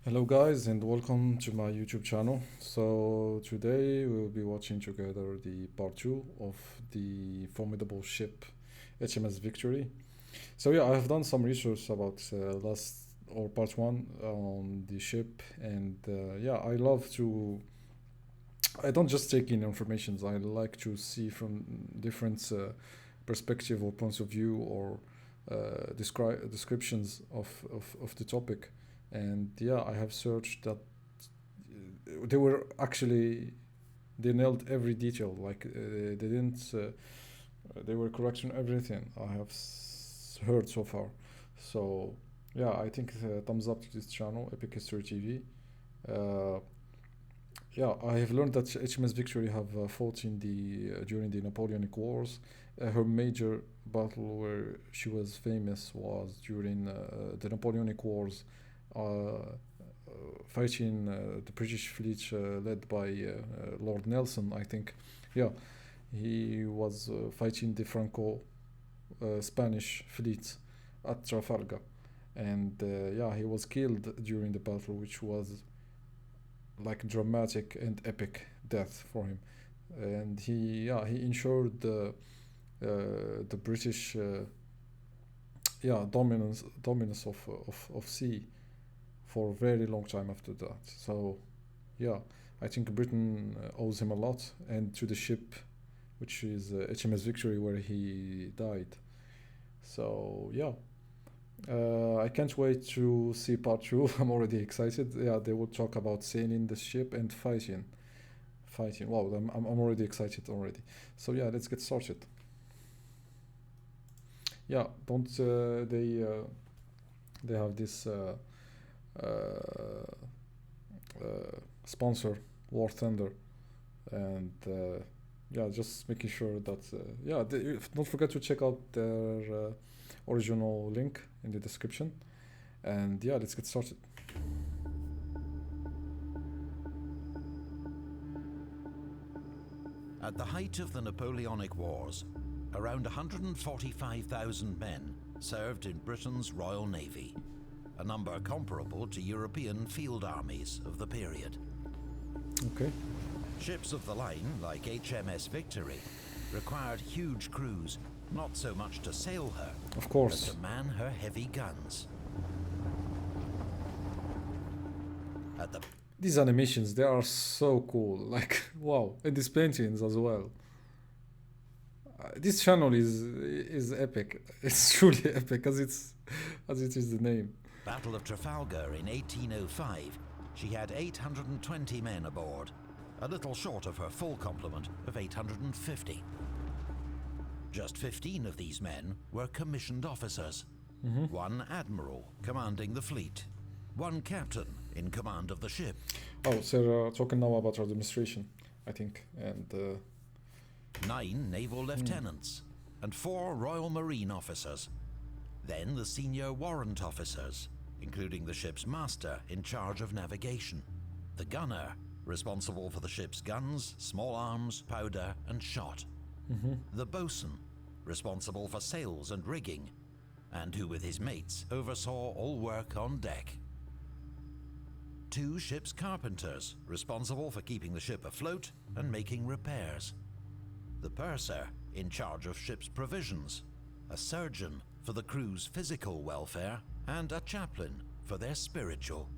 Hello guys and welcome to my YouTube channel. So today we'll be watching together the part 2 of the formidable ship HMS Victory. So yeah, I have done some research about last or part 1 on the ship, and yeah, I don't just take in informations. I like to see from different perspective or points of view, or descriptions of the topic. And yeah, I have searched that they were actually, they nailed every detail. Like they didn't they were correct on everything I have heard so far. So yeah, I think thumbs up to this channel, Epic History TV. uh, yeah, I have learned that HMS Victory have fought in the during the Napoleonic Wars. Her major battle where she was famous was during the Napoleonic Wars, fighting the British fleet led by Lord Nelson, I think. Yeah, he was fighting the Franco Spanish fleet at Trafalgar, and yeah, he was killed during the battle, which was like dramatic and epic death for him. And he ensured the British yeah, dominance of sea for a very long time after that. So yeah, I think Britain owes him a lot, and to the ship, which is HMS Victory, where he died. So yeah, I can't wait to see part 2. I'm already excited. Yeah, they will talk about sailing the ship and fighting. Wow, I'm already excited already. So yeah, let's get started. Yeah, don't they have this uh, sponsor, War Thunder, and yeah, just making sure that yeah, don't forget to check out their original link in the description. And yeah, let's get started. At the height of the Napoleonic Wars, around 145,000 men served in Britain's Royal Navy, a number comparable to European field armies of the period. Okay. Ships of the line, like HMS Victory, required huge crews, not so much to sail her, Of but course. to man her heavy guns. At the These animations, they are so cool. Like wow, and these paintings as well. This channel is epic. It's truly epic, as it is the name. Battle of Trafalgar in 1805, she had 820 men aboard, a little short of her full complement of 850. Just 15 of these men were commissioned officers. One admiral commanding the fleet, one captain in command of the ship. Oh, so talking now about our demonstration, I think, and 9 naval lieutenants, and 4 Royal Marine officers. Then the senior warrant officers, including the ship's master in charge of navigation, the gunner, responsible for the ship's guns, small arms, powder, and shot, the boatswain, responsible for sails and rigging, and who with his mates oversaw all work on deck. 2 ship's carpenters, responsible for keeping the ship afloat and making repairs. The purser, in charge of ship's provisions, a surgeon for the crew's physical welfare, and a chaplain for their spiritual.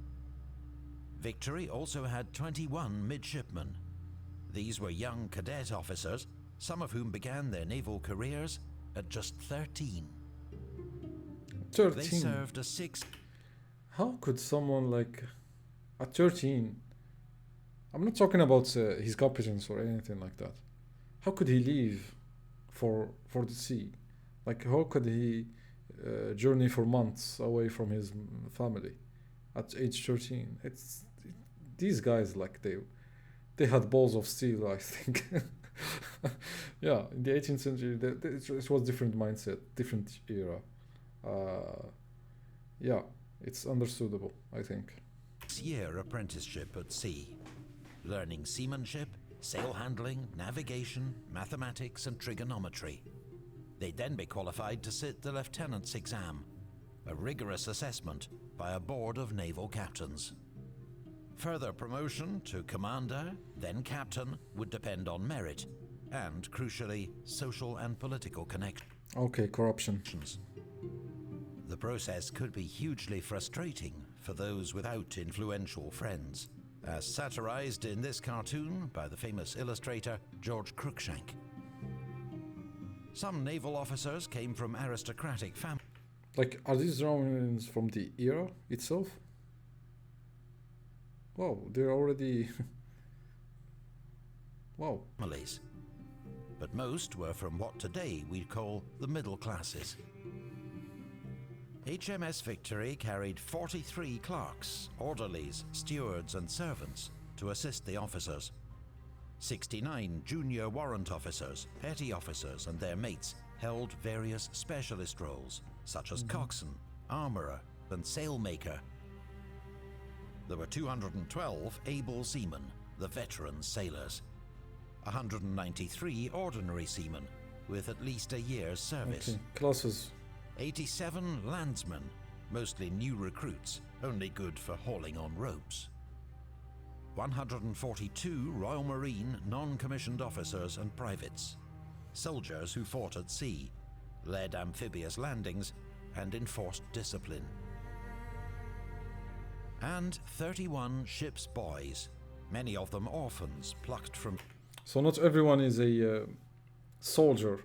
Victory also had 21 midshipmen. These were young cadet officers, some of whom began their naval careers at just 13. They 13. served a 6. How could someone like at 13? I'm not talking about his competence or anything like that. How could he leave for the sea? Like how could he journey for months away from his family at age 13? These guys, like they had balls of steel, I think. Yeah, in the 18th century, it was different mindset, different era. Yeah, it's understandable, I think. 6-year apprenticeship at sea, learning seamanship, sail handling, navigation, mathematics, and trigonometry. They'd then be qualified to sit the lieutenant's exam, a rigorous assessment by a board of naval captains. Further promotion to commander, then captain, would depend on merit and, crucially, social and political connections. Okay, corruption. The process could be hugely frustrating for those without influential friends, as satirized in this cartoon by the famous illustrator George Cruikshank. Some naval officers came from aristocratic families. Like, are these drawings from the era itself? Wow, they're already... wow. But most were from what today we'd call the middle classes. HMS Victory carried 43 clerks, orderlies, stewards and servants to assist the officers. 69 junior warrant officers, petty officers and their mates held various specialist roles, such as coxswain, armourer and sailmaker. There were 212 able seamen, the veteran sailors. 193 ordinary seamen with at least a year's service. Okay, classes. 87 landsmen, mostly new recruits, only good for hauling on ropes. 142 Royal Marine non-commissioned officers and privates, soldiers who fought at sea, led amphibious landings, and enforced discipline. And 31 ship's boys, many of them orphans plucked from... So not everyone is a soldier,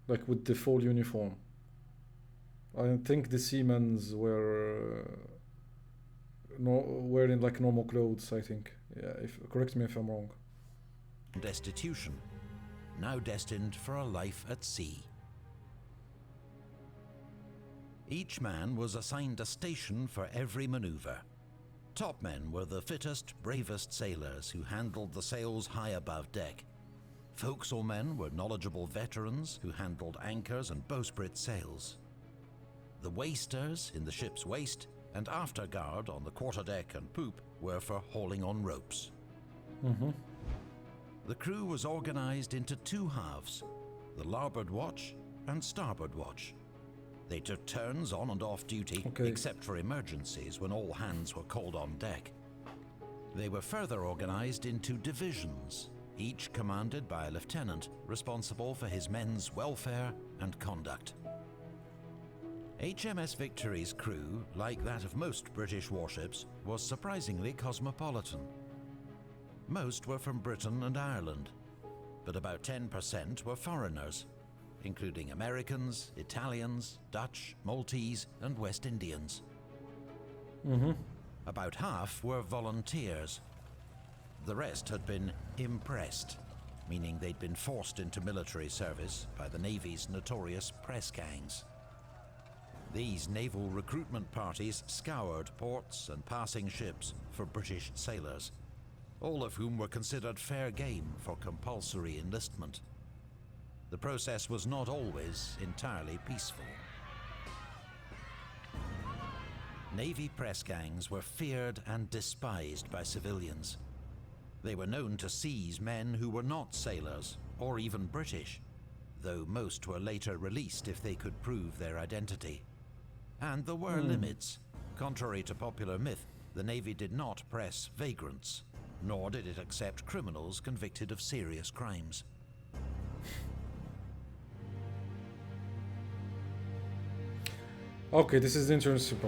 like with the full uniform. I think the seamen were wearing like normal clothes, I think. Yeah, correct me if I'm wrong. Destitution, now destined for a life at sea. Each man was assigned a station for every maneuver. Top men were the fittest, bravest sailors who handled the sails high above deck. Forecastle men were knowledgeable veterans who handled anchors and bowsprit sails. The waisters in the ship's waist and afterguard on the quarterdeck and poop were for hauling on ropes. The crew was organized into two halves, the larboard watch and starboard watch. They took turns on and off duty, except for emergencies when all hands were called on deck. They were further organized into divisions, each commanded by a lieutenant responsible for his men's welfare and conduct. HMS Victory's crew, like that of most British warships, was surprisingly cosmopolitan. Most were from Britain and Ireland, but about 10% were foreigners, including Americans, Italians, Dutch, Maltese, and West Indians. About half were volunteers. The rest had been impressed, meaning they'd been forced into military service by the Navy's notorious press gangs. These naval recruitment parties scoured ports and passing ships for British sailors, all of whom were considered fair game for compulsory enlistment. The process was not always entirely peaceful. Navy press gangs were feared and despised by civilians. They were known to seize men who were not sailors or even British, though most were later released if they could prove their identity. And there were limits. Contrary to popular myth, the Navy did not press vagrants, nor did it accept criminals convicted of serious crimes. Okay, this is interesting.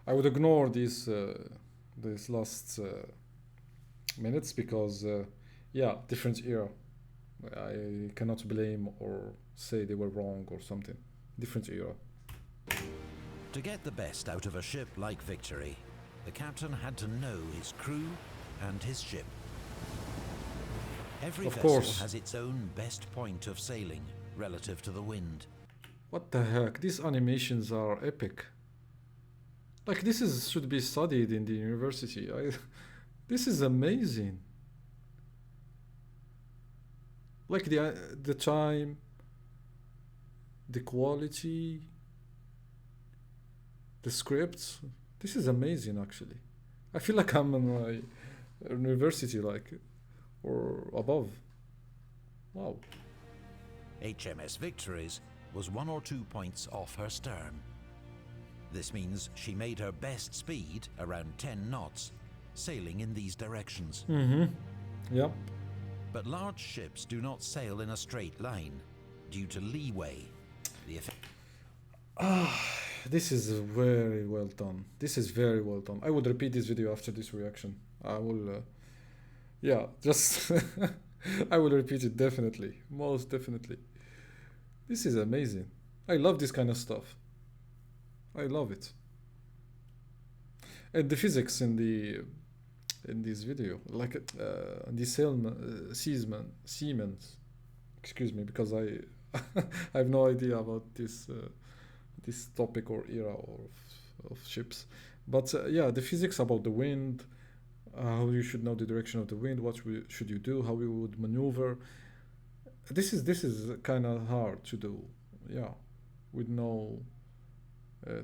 I would ignore these last minutes because, yeah, different era. I cannot blame or say they were wrong or something. Different era. To get the best out of a ship like Victory, the captain had to know his crew and his ship. Every vessel has its own best point of sailing relative to the wind. What the heck? These animations are epic. Like, this should be studied in the university. This is amazing. Like the time, the quality, the scripts. This is amazing, actually. I feel like I'm in my university, like, or above. Wow. HMS Victory's was 1 or 2 points off her stern. This means she made her best speed, around 10 knots, sailing in these directions. Yeah. But large ships do not sail in a straight line due to leeway. This is very well done. This is very well done. I would repeat this video after this reaction. I will, yeah, just I will repeat it definitely, most definitely. This is amazing. I love this kind of stuff. I love it. And the physics in this video, like the seamen, excuse me, because I I have no idea about this this topic or era of ships, but yeah, the physics about the wind, how you should know the direction of the wind, what should you do, how you would maneuver. This is kind of hard to do, yeah, with no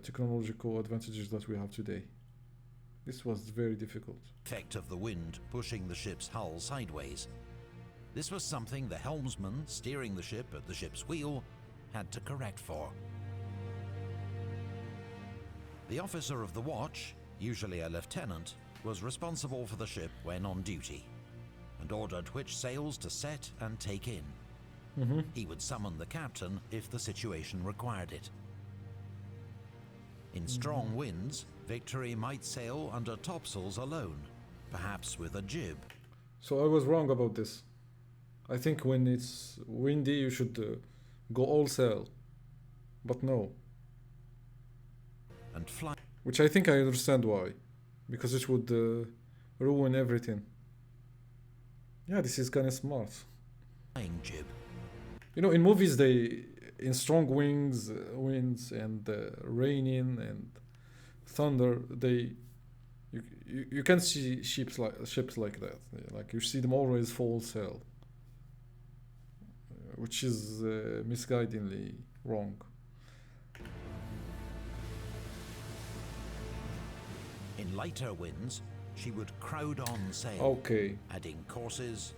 technological advantages that we have today. This was very difficult. Effect of the wind pushing the ship's hull sideways. This was something the helmsman steering the ship at the ship's wheel had to correct for. The officer of the watch, usually a lieutenant, was responsible for the ship when on duty and ordered which sails to set and take in. He would summon the captain if the situation required it. In strong winds, Victory might sail under topsails alone, perhaps with a jib. So I was wrong about this. I think when it's windy you should go all sail, but no. And fly. Which I think I understand why, because it would ruin everything. Yeah, this is kind of smart. Flying jib. You know, in movies in strong winds and raining and thunder, you can see ships like that. Like you see them always full sail, which is misguidingly wrong. In lighter winds, she would crowd on sail, Okay. adding courses,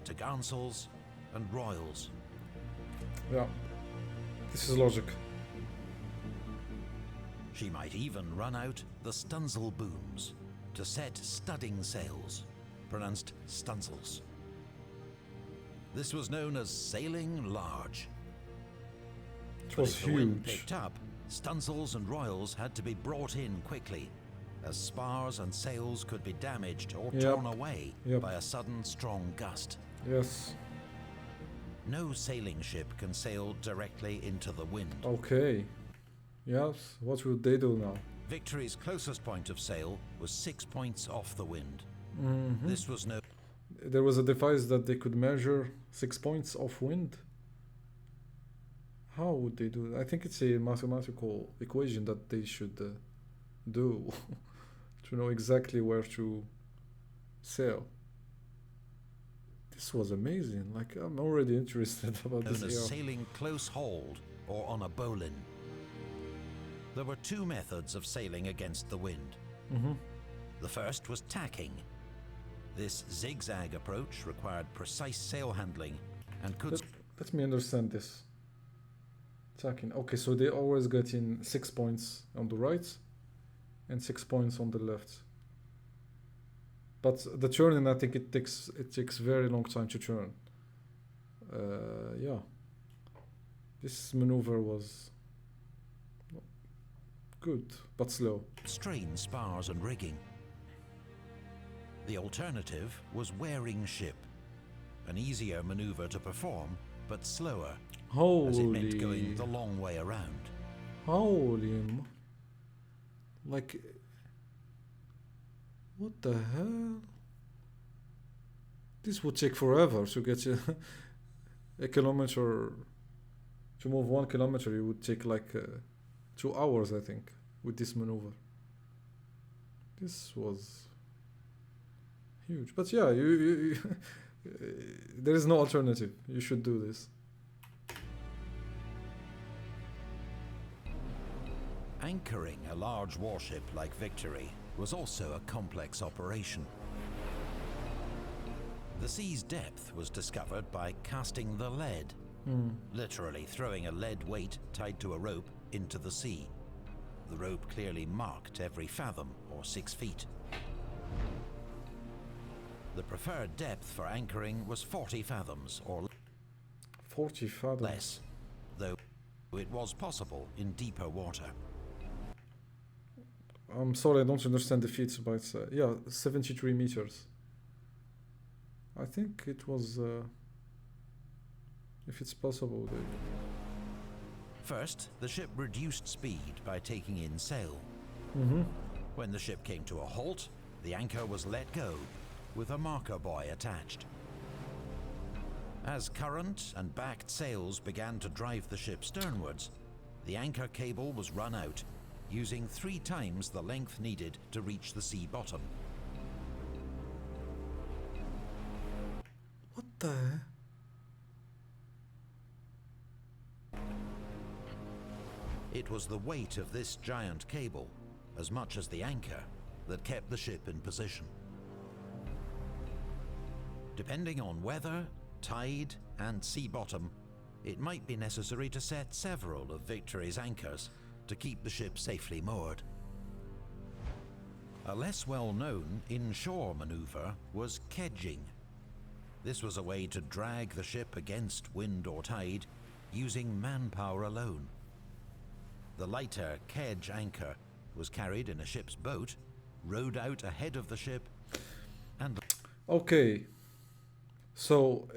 to'garnsails, and royals. Yeah, this is logic. She might even run out the stunsail booms to set studding sails, pronounced stunsails. This was known as sailing large. It But was if the wind huge. picked up, stunsails and royals had to be brought in quickly, as spars and sails could be damaged or torn away by a sudden strong gust. Yes. No sailing ship can sail directly into the wind. Okay. Yes. What would they do now? Victory's closest point of sail was 6 points off the wind. This was no. There was a device that they could measure 6 points off wind. How would they do that? I think it's a mathematical equation that they should do to know exactly where to sail. This was amazing. Like, I'm already interested about known this as era. sailing close hauled or on a bowline. There were two methods of sailing against the wind. The first was tacking. This zigzag approach required precise sail handling and could... Let me understand this. Tacking. Okay, so they always get in 6 points on the right and 6 points on the left. But the turning, I think it takes very long time to turn. Yeah. This maneuver was good, but slow. strain spars and rigging. The alternative was wearing ship, an easier maneuver to perform, but slower, as it meant going the long way around. Like, what the hell? This would take forever to get a kilometer. To move 1 kilometer, it would take like 2 hours, I think, with this maneuver. This was huge, but yeah, you there is no alternative. You should do this. Anchoring a large warship like Victory was also a complex operation. The sea's depth was discovered by casting the lead, literally throwing a lead weight tied to a rope into the sea. the rope clearly marked every fathom, or 6 feet. The preferred depth for anchoring was 40 fathoms or 40 fathoms. less, though it was possible in deeper water. I'm sorry, I don't understand the feet, but yeah, 73 meters. I think it was, if it's possible. First, the ship reduced speed by taking in sail. When the ship came to a halt, the anchor was let go, with a marker buoy attached. As current and backed sails began to drive the ship sternwards, the anchor cable was run out, using 3 times the length needed to reach the sea bottom. What the? It was the weight of this giant cable, as much as the anchor, that kept the ship in position. Depending on weather, tide, and sea bottom, it might be necessary to set several of Victory's anchors to keep the ship safely moored. A less well-known inshore maneuver was kedging. This was a way to drag the ship against wind or tide, using manpower alone. The lighter kedge anchor was carried in a ship's boat, rowed out ahead of the ship, and... Okay. So,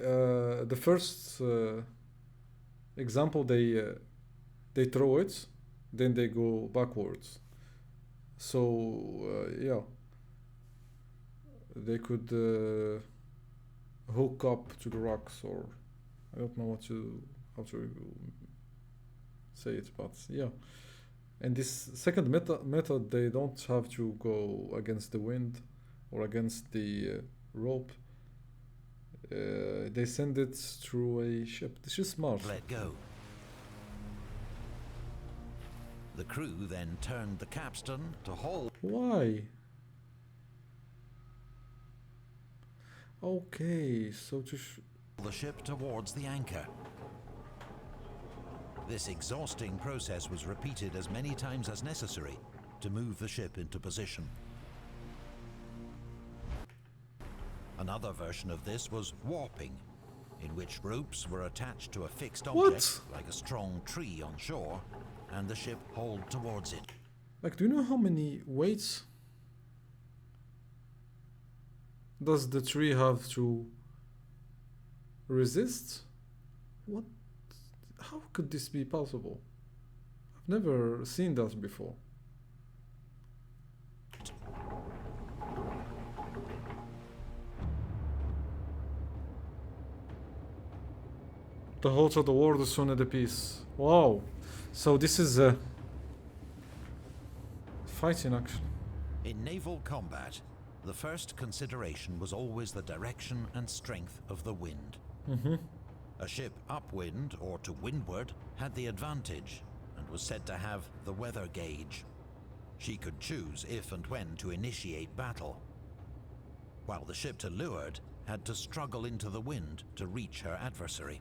the first example, they throw it, then they go backwards. So, yeah. They could hook up to the rocks, or I don't know how to say it, but yeah. And this second method, they don't have to go against the wind or against the rope. They send it through a ship. This is smart. Let go. The crew then turned the capstan to haul. Why? Okay, so to the ship towards the anchor. This exhausting process was repeated as many times as necessary to move the ship into position. Another version of this was warping, in which ropes were attached to a fixed object, like a strong tree on shore, and the ship hauled towards it. Like, do you know how many weights does the tree have to resist? What? How could this be possible? I've never seen that before. The whole of the world is soon at a peace. Wow. So this is a fighting action. In naval combat, the first consideration was always the direction and strength of the wind. A ship upwind or to windward had the advantage and was said to have the weather gauge. She could choose if and when to initiate battle, while the ship to leeward had to struggle into the wind to reach her adversary.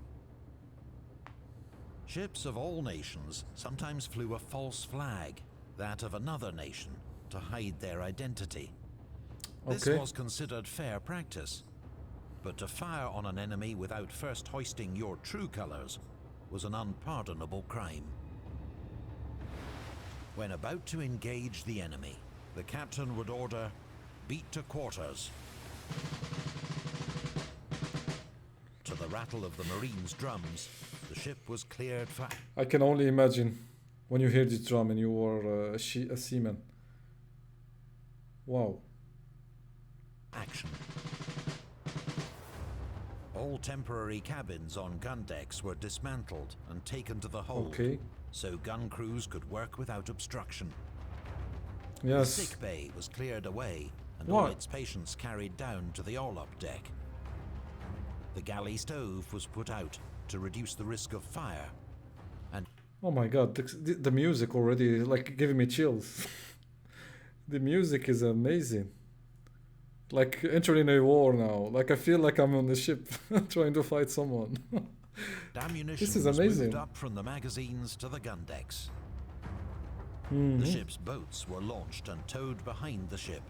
Ships of all nations sometimes flew a false flag, that of another nation, to hide their identity. This was considered fair practice, but to fire on an enemy without first hoisting your true colors was an unpardonable crime. When about to engage the enemy, the captain would order, "Beat to quarters." To the rattle of the Marines' drums, the ship was cleared for... I can only imagine when you hear this drum and you are a seaman. Wow. Action. All temporary cabins on gun decks were dismantled and taken to the hold, so gun crews could work without obstruction. Yes. The sick bay was cleared away and all its patients carried down to the orlop deck. The galley stove was put out to reduce the risk of fire, and oh my god, the music already like giving me chills. The music is amazing. Like entering a war now. Like I feel like I'm on the ship trying to fight someone. ammunition this is amazing. was moved up from the magazines to the gun decks. The ship's boats were launched and towed behind the ship.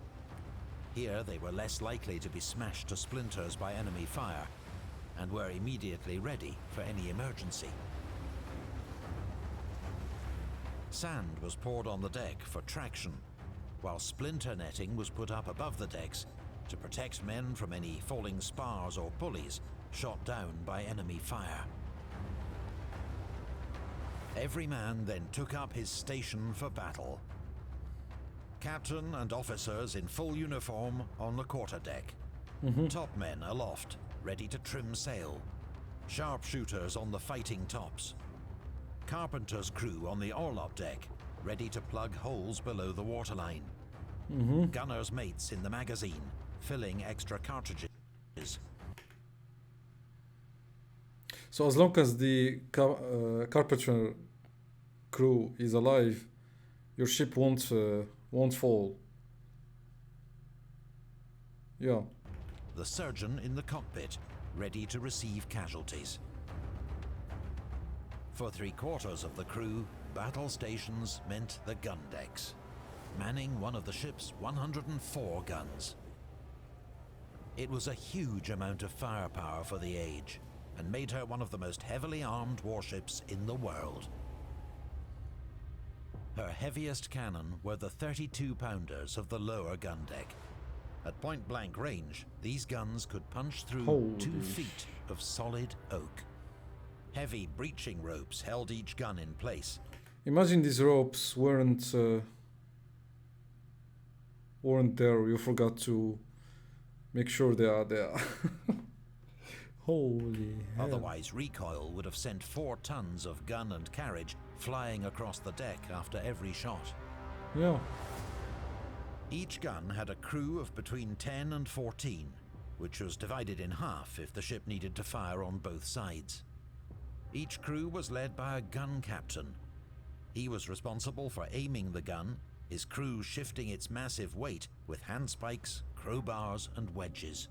Here they were less likely to be smashed to splinters by enemy fire, and were immediately ready for any emergency. Sand was poured on the deck for traction, while splinter netting was put up above the decks to protect men from any falling spars or pulleys shot down by enemy fire. Every man then took up his station for battle. Captain and officers in full uniform on the quarterdeck. Top men aloft, ready to trim sail. Sharpshooters on the fighting tops. Carpenter's crew on the orlop deck, ready to plug holes below the waterline. Gunners' mates in the magazine, filling extra cartridges. So as long as the carpenter crew is alive, your ship won't fall. Yeah. The surgeon in the cockpit, ready to receive casualties. For 3/4 of the crew, battle stations meant the gun decks, manning one of the ship's 104 guns. It was a huge amount of firepower for the age, and made her one of the most heavily armed warships in the world. Her heaviest cannon were the 32-pounders of the lower gun deck. At point-blank range, these guns could punch through 2 feet of solid oak. Heavy breaching ropes held each gun in place. Imagine these ropes weren't there. You forgot to make sure they are there. Holy hell. Otherwise, recoil would have sent 4 tons of gun and carriage flying across the deck after every shot. Yeah. Each gun had a crew of between 10 and 14, which was divided in half if the ship needed to fire on both sides. Each crew was led by a gun captain. He was responsible for aiming the gun, his crew shifting its massive weight with handspikes, crowbars, and wedges.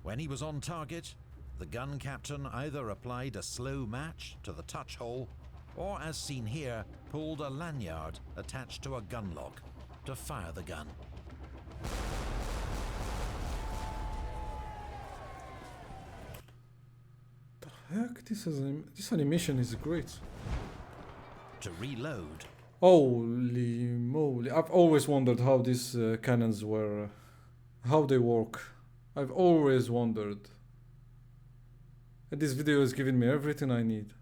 When he was on target, the gun captain either applied a slow match to the touch hole, or as seen here, pulled a lanyard attached to a gun lock to fire the gun. The heck, this animation is great. To reload. Holy moly! I've always wondered how these cannons were, how they work. I've always wondered. And this video is giving me everything I need.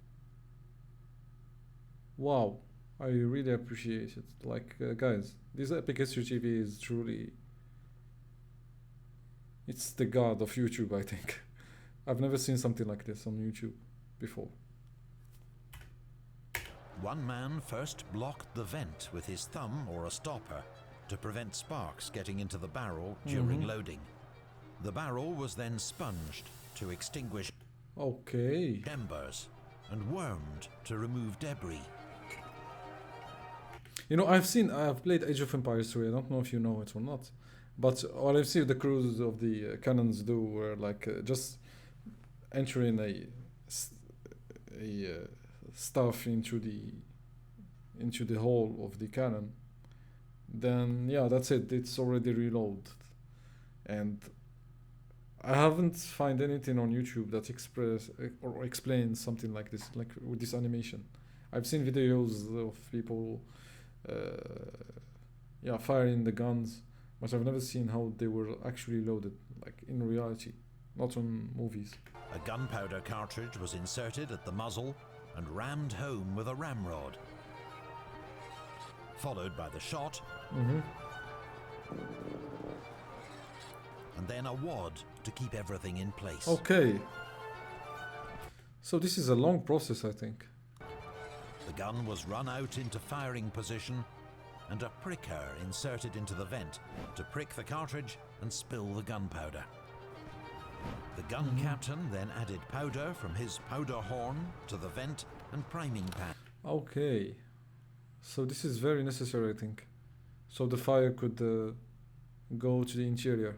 Wow, I really appreciate it. Like, guys, this Epic History TV is truly... It's the god of YouTube, I think. I've never seen something like this on YouTube before. One man first blocked the vent with his thumb or a stopper to prevent sparks getting into the barrel during loading. The barrel was then sponged to extinguish embers and wormed to remove debris. You know, I've played Age of Empires 3, I don't know if you know it or not, but what I've seen the crews of the cannons do were like just entering a stuff into the hole of the cannon. Then yeah, that's it, it's already reloaded. And I haven't found anything on YouTube that explains something like this, like with this animation. I've seen videos of people firing the guns, but I've never seen how they were actually loaded, like in reality, not on movies. A gunpowder cartridge was inserted at the muzzle and rammed home with a ramrod, followed by the shot, and then a wad to keep everything in place. Okay. So this is a long process, I think. The gun was run out into firing position and a pricker inserted into the vent to prick the cartridge and spill the gunpowder. The gun captain then added powder from his powder horn to the vent and priming pan. Okay. So this is very necessary, I think. So the fire could go to the interior.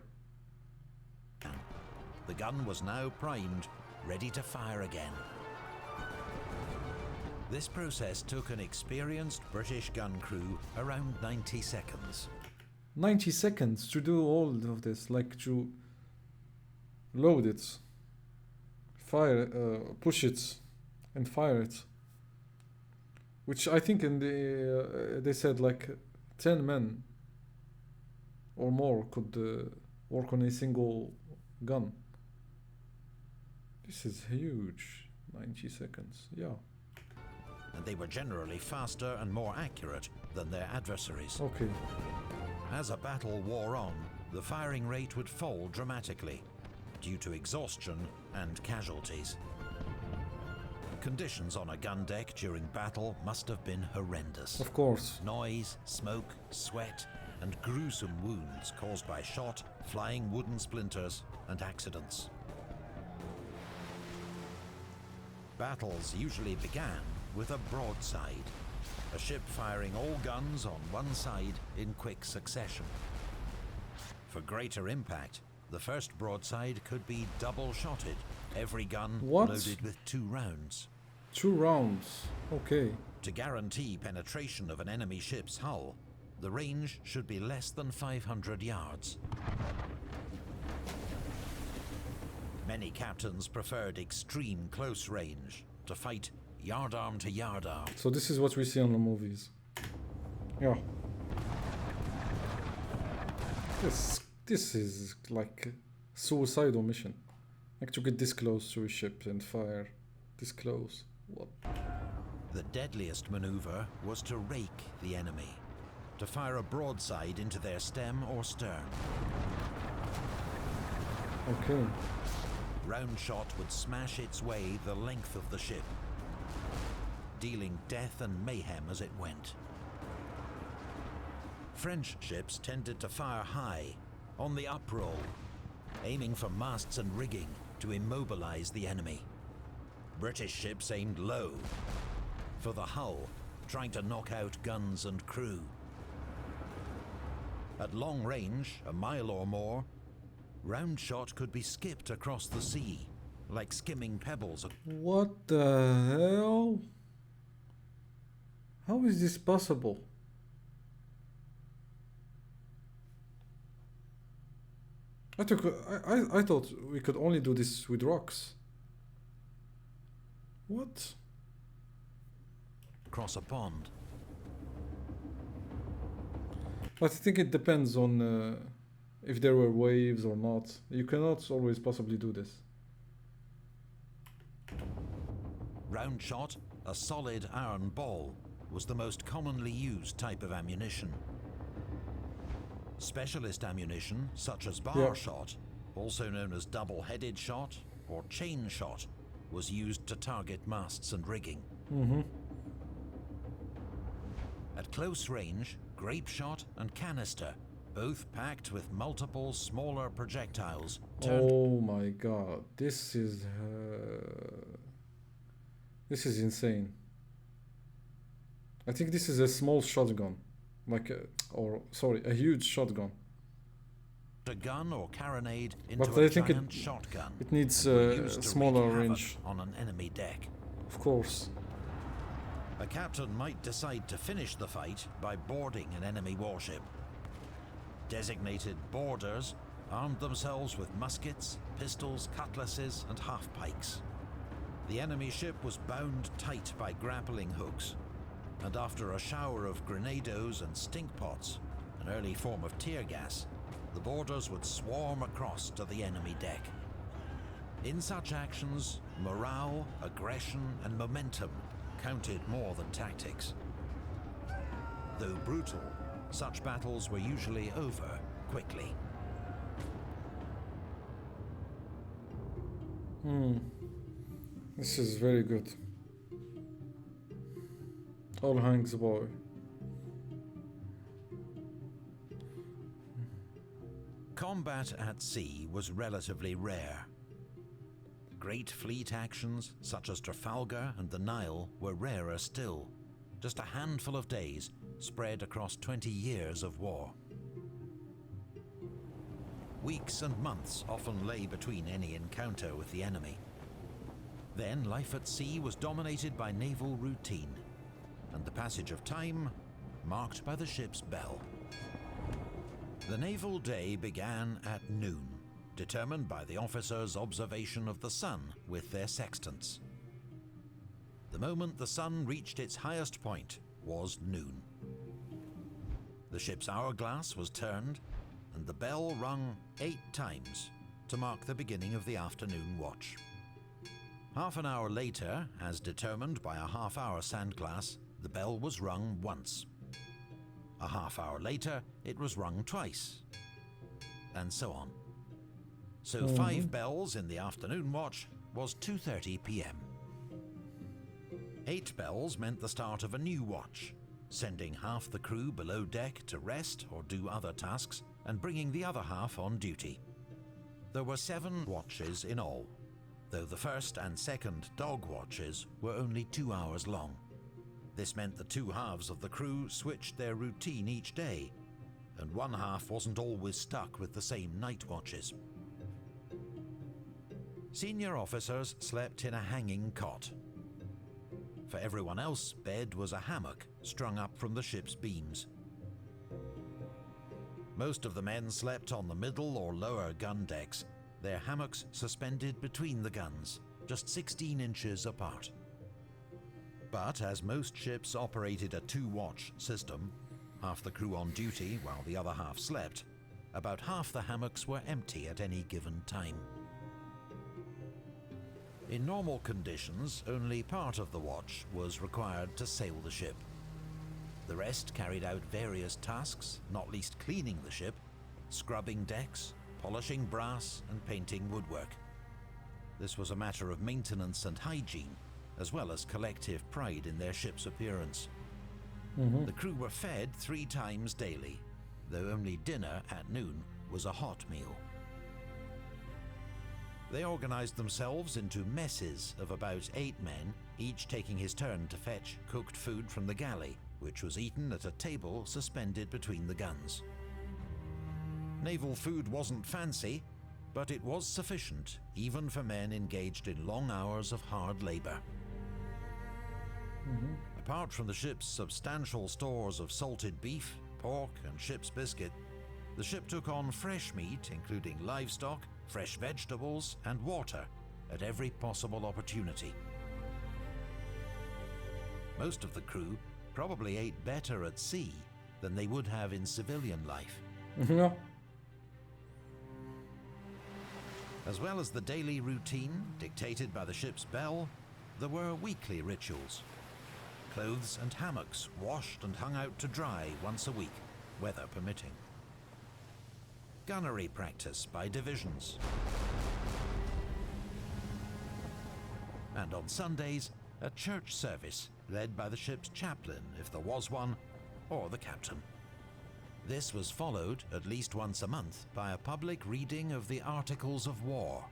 The gun was now primed, ready to fire again. This process took an experienced British gun crew around 90 seconds. 90 seconds to do all of this, like to load it, fire, push it, and fire it. Which I think in the they said like 10 men or more could work on a single gun. This is huge. 90 seconds, yeah. And they were generally faster and more accurate than their adversaries. Okay. As a battle wore on, the firing rate would fall dramatically due to exhaustion and casualties. Conditions on a gun deck during battle must have been horrendous. Of course. Noise, smoke, sweat, and gruesome wounds caused by shot, flying wooden splinters, and accidents. Battles usually began with a broadside, a ship firing all guns on one side in quick succession. For greater impact, the first broadside could be double-shotted, every gun loaded with 2 rounds. 2 rounds, okay. To guarantee penetration of an enemy ship's hull, the range should be less than 500 yards. Many captains preferred extreme close range to fight yardarm to yardarm. So this is what we see on the movies. Yeah. This is like a suicidal mission. Like to get this close to a ship and fire this close. What? The deadliest maneuver was to rake the enemy, to fire a broadside into their stem or stern. Okay. Round shot would smash its way the length of the ship, dealing death and mayhem as it went. French ships tended to fire high, on the uproll, aiming for masts and rigging to immobilize the enemy. British ships aimed low, for the hull, trying to knock out guns and crew. At long range, a mile or more, round shot could be skipped across the sea, like skimming pebbles. What the hell? How is this possible? I thought we could only do this with rocks. What? Across a pond. But I think it depends on if there were waves or not. You cannot always possibly do this. Round shot, a solid iron ball, was the most commonly used type of ammunition. Specialist ammunition, such as bar shot, also known as double-headed shot or chain shot, was used to target masts and rigging. At close range, grape shot and canister, both packed with multiple smaller projectiles. Oh my god, this is insane. I think this is a small shotgun, like a huge shotgun. A gun or carronade into But I a think giant shotgun. it needs a smaller range. On an enemy deck. Of course. A captain might decide to finish the fight by boarding an enemy warship. Designated boarders armed themselves with muskets, pistols, cutlasses, and half-pikes. The enemy ship was bound tight by grappling hooks, and after a shower of grenados and stink pots, an early form of tear gas, the boarders would swarm across to the enemy deck. In such actions, morale, aggression, and momentum counted more than tactics. Though brutal, such battles were usually over quickly. This is very good. All hangs boy. Combat at sea was relatively rare. Great fleet actions, such as Trafalgar and the Nile, were rarer still. Just a handful of days spread across 20 years of war. Weeks and months often lay between any encounter with the enemy. Then life at sea was dominated by naval routine, and the passage of time marked by the ship's bell. The naval day began at noon, determined by the officers' observation of the sun with their sextants. The moment the sun reached its highest point was noon. The ship's hourglass was turned, and the bell rung 8 times to mark the beginning of the afternoon watch. Half an hour later, as determined by a half-hour sandglass, the bell was rung once. A half hour later, it was rung twice, and so on. So 5 bells in the afternoon watch was 2:30 p.m. 8 bells meant the start of a new watch, sending half the crew below deck to rest or do other tasks, and bringing the other half on duty. There were 7 watches in all, though the first and second dog watches were only 2 hours long. This meant the 2 halves of the crew switched their routine each day, and one half wasn't always stuck with the same night watches. Senior officers slept in a hanging cot. For everyone else, bed was a hammock strung up from the ship's beams. Most of the men slept on the middle or lower gun decks, their hammocks suspended between the guns, just 16 inches apart. But as most ships operated a 2-watch system, half the crew on duty while the other half slept, about half the hammocks were empty at any given time. In normal conditions, only part of the watch was required to sail the ship. The rest carried out various tasks, not least cleaning the ship, scrubbing decks, polishing brass, and painting woodwork. This was a matter of maintenance and hygiene, as well as collective pride in their ship's appearance. The crew were fed 3 times daily, though only dinner at noon was a hot meal. They organized themselves into messes of about 8 men, each taking his turn to fetch cooked food from the galley, which was eaten at a table suspended between the guns. Naval food wasn't fancy, but it was sufficient, even for men engaged in long hours of hard labor. Apart from the ship's substantial stores of salted beef, pork, and ship's biscuit, the ship took on fresh meat, including livestock, fresh vegetables, and water at every possible opportunity. Most of the crew probably ate better at sea than they would have in civilian life. Yeah. As well as the daily routine dictated by the ship's bell, there were weekly rituals. Clothes and hammocks washed and hung out to dry once a week, weather permitting. Gunnery practice by divisions. And on Sundays, a church service led by the ship's chaplain, if there was one, or the captain. This was followed, at least once a month, by a public reading of the Articles of War,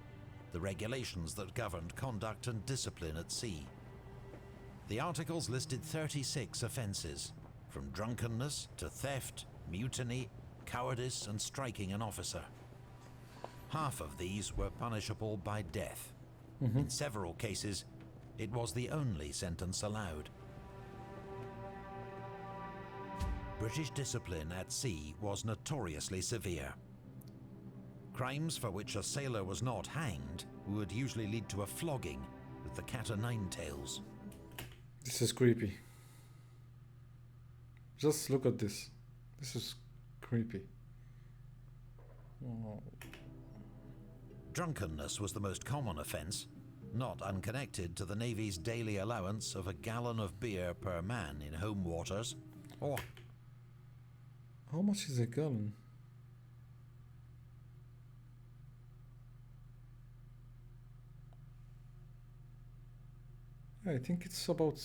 the regulations that governed conduct and discipline at sea. The articles listed 36 offences, from drunkenness to theft, mutiny, cowardice, and striking an officer. Half of these were punishable by death. In several cases, it was the only sentence allowed. British discipline at sea was notoriously severe. Crimes for which a sailor was not hanged would usually lead to a flogging with the cat-o'-nine-tails. This is creepy. Just look at this. This is creepy. Oh. Drunkenness was the most common offence, not unconnected to the Navy's daily allowance of a gallon of beer per man in home waters, or... How much is a gallon? I think it's about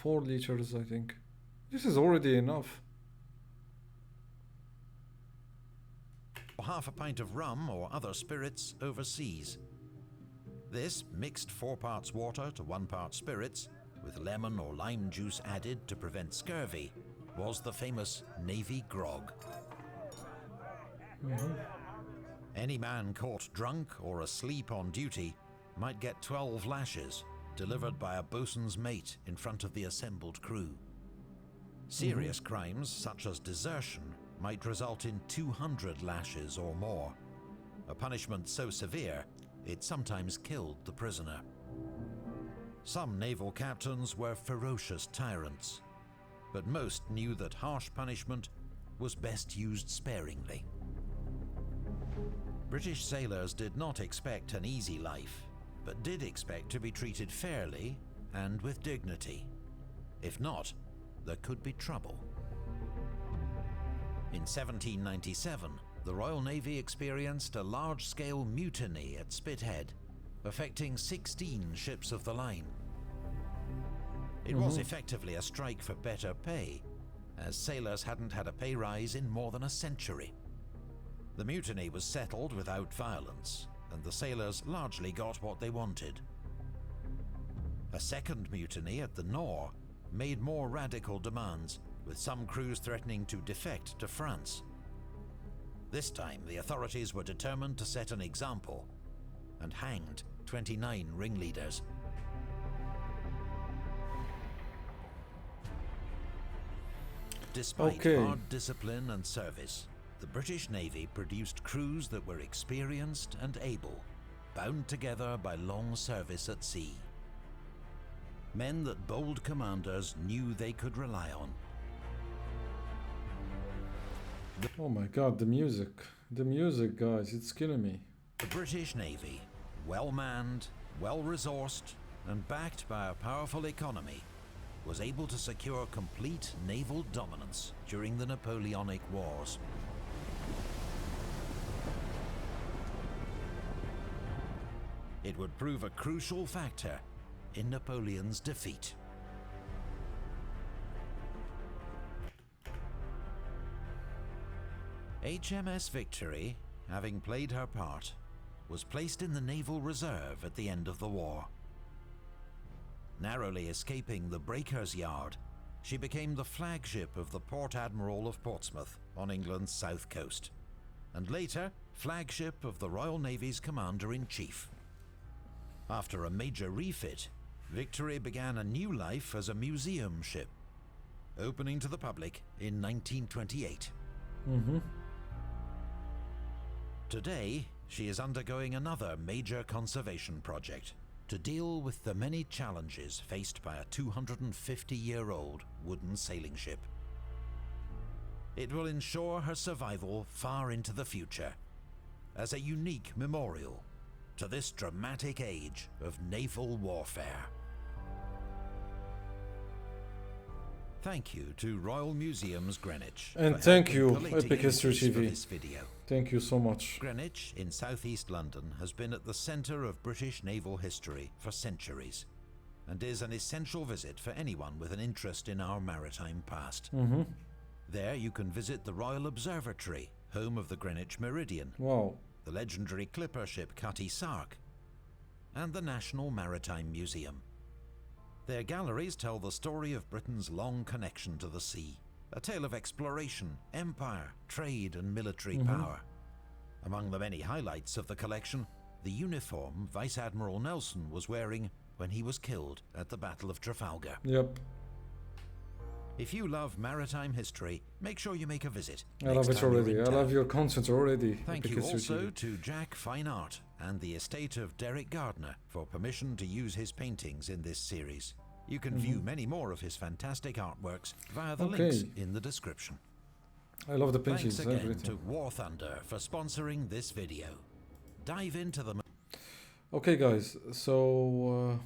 4 liters, I think. This is already enough. half a pint of rum or other spirits overseas. This, mixed 4 parts water to 1 part spirits, with lemon or lime juice added to prevent scurvy, was the famous Navy grog. Any man caught drunk or asleep on duty might get 12 lashes, delivered by a boatswain's mate in front of the assembled crew. Serious crimes, such as desertion, might result in 200 lashes or more, a punishment so severe it sometimes killed the prisoner. Some naval captains were ferocious tyrants, but most knew that harsh punishment was best used sparingly. British sailors did not expect an easy life, but did expect to be treated fairly and with dignity. If not, there could be trouble. In 1797, the Royal Navy experienced a large-scale mutiny at Spithead, affecting 16 ships of the line. It was effectively a strike for better pay, as sailors hadn't had a pay rise in more than a century. The mutiny was settled without violence, and the sailors largely got what they wanted. A second mutiny at the Nore made more radical demands, with some crews threatening to defect to France. This time, the authorities were determined to set an example, and hanged 29 ringleaders. Despite hard discipline and service, the British Navy produced crews that were experienced and able, bound together by long service at sea. Men that bold commanders knew they could rely on. Oh my god, the music, guys, it's killing me. The British Navy, well-manned, well-resourced, and backed by a powerful economy, was able to secure complete naval dominance during the Napoleonic Wars. It would prove a crucial factor in Napoleon's defeat. HMS Victory, having played her part, was placed in the Naval Reserve at the end of the war. Narrowly escaping the Breakers' Yard, she became the flagship of the Port Admiral of Portsmouth on England's south coast, and later flagship of the Royal Navy's Commander-in-Chief. After a major refit, Victory began a new life as a museum ship, opening to the public in 1928. Today, she is undergoing another major conservation project to deal with the many challenges faced by a 250-year-old wooden sailing ship. It will ensure her survival far into the future, as a unique memorial to this dramatic age of naval warfare. Thank you to Royal Museums Greenwich. And thank you, Epic History TV. For this video. Thank you so much. Greenwich in southeast London has been at the centre of British naval history for centuries, and is an essential visit for anyone with an interest in our maritime past. There you can visit the Royal Observatory, home of the Greenwich Meridian, the legendary clipper ship Cutty Sark, and the National Maritime Museum. Their galleries tell the story of Britain's long connection to the sea, a tale of exploration, empire, trade and military power. Among the many highlights of the collection, the uniform Vice Admiral Nelson was wearing when he was killed at the Battle of Trafalgar. If you love maritime history, make sure you make a visit. I love it already. I love your content already. Thank you also to Jack Fine Art and the estate of Derek Gardner for permission to use his paintings in this series. You can view many more of his fantastic artworks via the links in the description. I love the paintings. Thanks again to War Thunder for sponsoring this video. Dive into the... Okay guys, so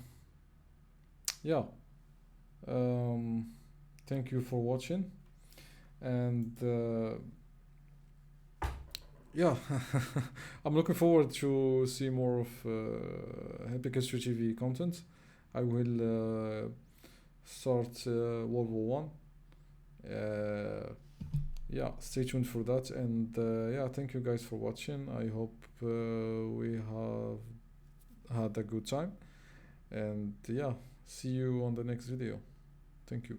thank you for watching, and I'm looking forward to see more of Epic History TV content. I will start World War I. Stay tuned for that, and thank you guys for watching. I hope we have had a good time, and see you on the next video. Thank you.